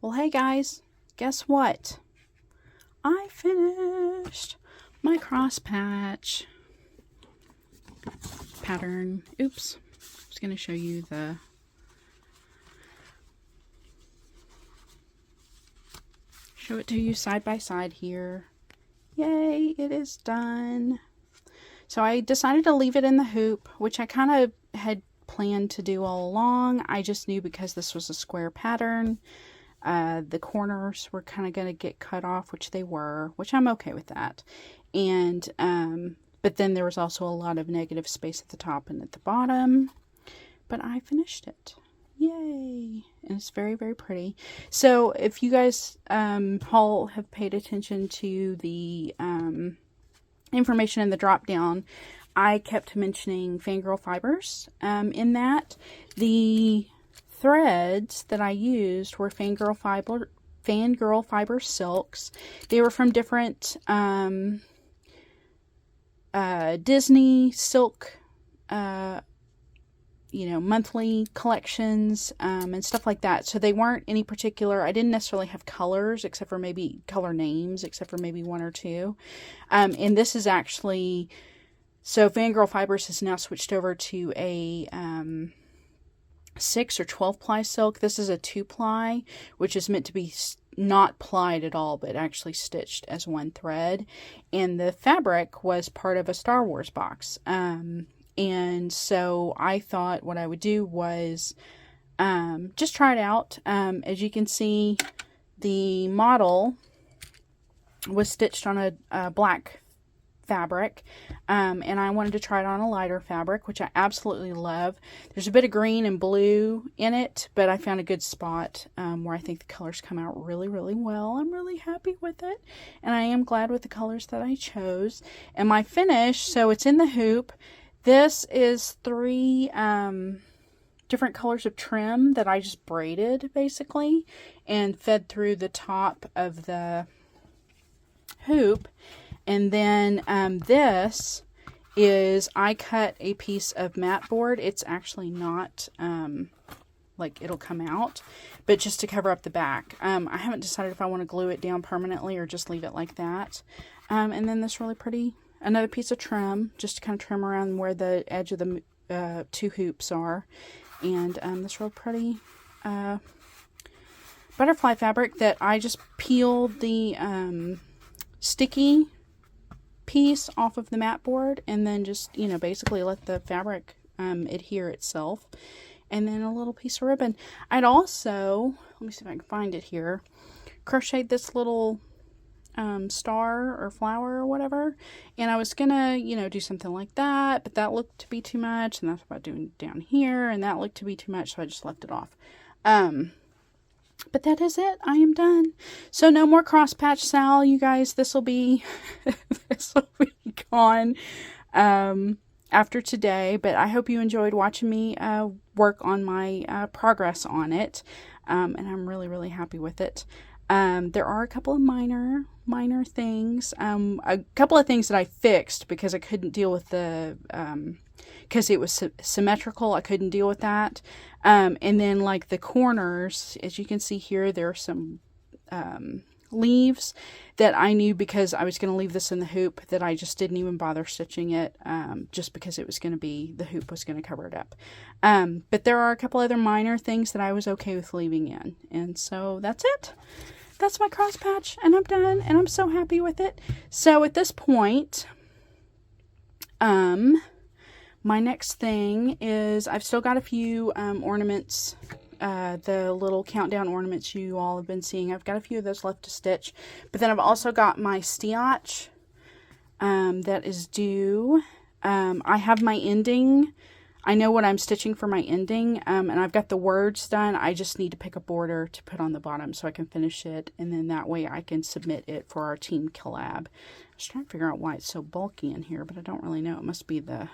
Well, hey guys, guess what? I finished my cross patch pattern. Oops. I was going to show you show it to you side by side here. Yay, it is done. So I decided to leave it in the hoop, which I kind of had planned to do all along. I just knew because this was a square pattern, the corners were kind of going to get cut off, which they were, which I'm okay with that. And, but then there was also a lot of negative space at the top and at the bottom, but I finished it. Yay. And it's very, very pretty. So if you guys, all have paid attention to the, information in the drop down, I kept mentioning Fangirl Fibers. In that, the threads that I used were Fangirl Fiber silks. They were from different Disney silk, monthly collections and stuff like that. So they weren't any particular. I didn't necessarily have colors, except for maybe color names, except for maybe one or two. And this is actually, so Fangirl Fibers has now switched over to a 6 or 12 ply silk. This is a 2 ply, which is meant to be not plied at all, but actually stitched as one thread. And the fabric was part of a Star Wars box. And so I thought what I would do was just try it out. As you can see, the model was stitched on a black fabric, and I wanted to try it on a lighter fabric, which I absolutely love. There's a bit of green and blue in it, but I found a good spot where I think the colors come out really, really well. I'm really happy with it, and I am glad with the colors that I chose. And my finish, so it's in the hoop. This is 3 different colors of trim that I just braided, basically, and fed through the top of the hoop. And then this is, I cut a piece of mat board. It's actually not, like it'll come out, but just to cover up the back. I haven't decided if I want to glue it down permanently or just leave it like that. And then this really pretty, another piece of trim, just to kind of trim around where the edge of the 2 hoops are. And this real pretty butterfly fabric that I just peeled the sticky piece off of the mat board, and then just, basically let the fabric adhere itself. And then a little piece of ribbon. I'd also, let me see if I can find it here, crocheted this little star or flower or whatever, and I was gonna do something like that, but that looked to be too much, and that's what I'm doing down here, and that looked to be too much, so I just left it off. But that is it. I am done. So no more cross patch Sal, you guys. This will be gone after today, but I hope you enjoyed watching me work on my progress on it, and I'm really, really happy with it. There are a couple of minor things, a couple of things that I fixed because I couldn't deal with the, because it was symmetrical. I couldn't deal with that. And then like the corners, as you can see here, there are some, leaves that I knew, because I was going to leave this in the hoop, that I just didn't even bother stitching it, just because it was going to be, the hoop was going to cover it up. But there are a couple other minor things that I was okay with leaving in. And so that's it. That's my cross patch, and I'm done, and I'm so happy with it. So at this point, my next thing is, I've still got a few ornaments, the little countdown ornaments you all have been seeing. I've got a few of those left to stitch, but then I've also got my stiach that is due. I have my ending. I know what I'm stitching for my ending, and I've got the words done. I just need to pick a border to put on the bottom so I can finish it, and then that way I can submit it for our team collab. I was trying to figure out why it's so bulky in here, but I don't really know. It must be the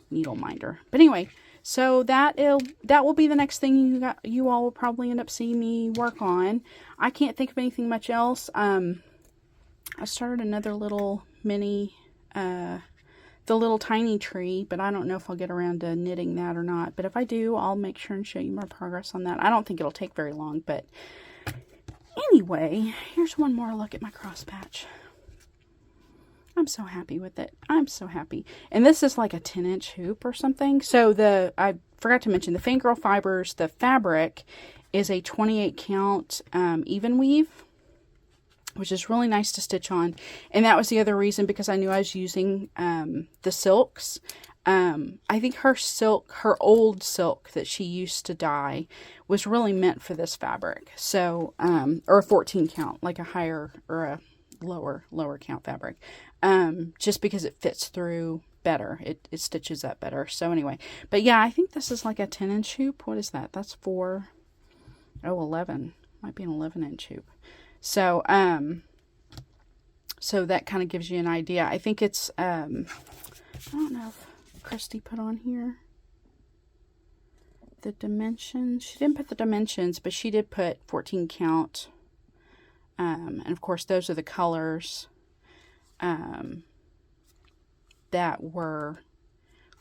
needle minder. But anyway, so that will be the next thing you all will probably end up seeing me work on. I can't think of anything much else. I started another little mini the little tiny tree, but I don't know if I'll get around to knitting that or not. But if I do, I'll make sure and show you my progress on that. I don't think it'll take very long, but Anyway, here's one more look at my cross patch. I'm so happy with it. I'm so happy. And this is like a 10-inch hoop or something. So I forgot to mention the Fangirl Fibers, the fabric is a 28 count even weave, which is really nice to stitch on. And that was the other reason, because I knew I was using the silks. I think her old silk that she used to dye was really meant for this fabric. So, or a 14 count, like a higher or a lower count fabric. Just because it fits through better. It stitches up better. So anyway, but yeah, I think this is like a 10-inch hoop. What is that? That's 11. Might be an 11-inch hoop. So, so that kind of gives you an idea. I think it's, I don't know if Christy put on here the dimensions. She didn't put the dimensions, but she did put 14 count. And of course, those are the colors that were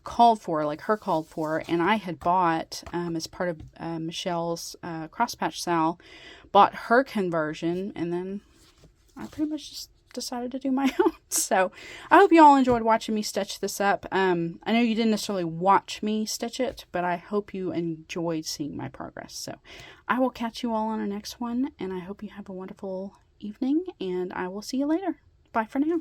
called for, like her called for. And I had bought, as part of Michelle's cross patch sale, bought her conversion, and then I pretty much just decided to do my own. So I hope you all enjoyed watching me stitch this up. I know you didn't necessarily watch me stitch it, but I hope you enjoyed seeing my progress. So I will catch you all on our next one, and I hope you have a wonderful evening, and I will see you later. Bye for now.